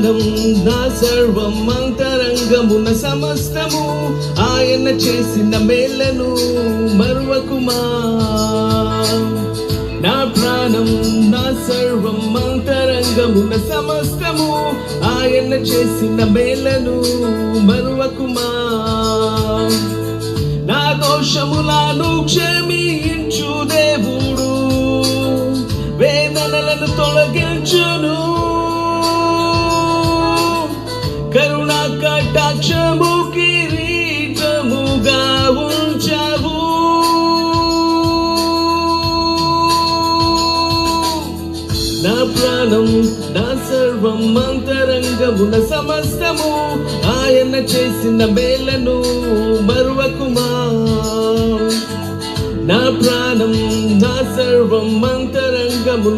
ప్రాణం నా సర్వం అంతరంగమున సమస్తము ఆయన చేసిన మేలను మరువకుమా. నా ప్రాణం నా సర్వం అంతరంగమున సమస్తము ఆయన చేసిన మేలను మరువకుమా. నా దోషములను క్షమించు దేవుడు వేదనలను తొలగించును. కరుణా కటాక్షము కిరీటముగా ఉంచావు. నా ప్రాణం నా సర్వం అంతరంగమున సమస్తము ఆయన చేసిన మేలను మరువకుమా. నా ప్రాణం నా సర్వం అంతరంగమున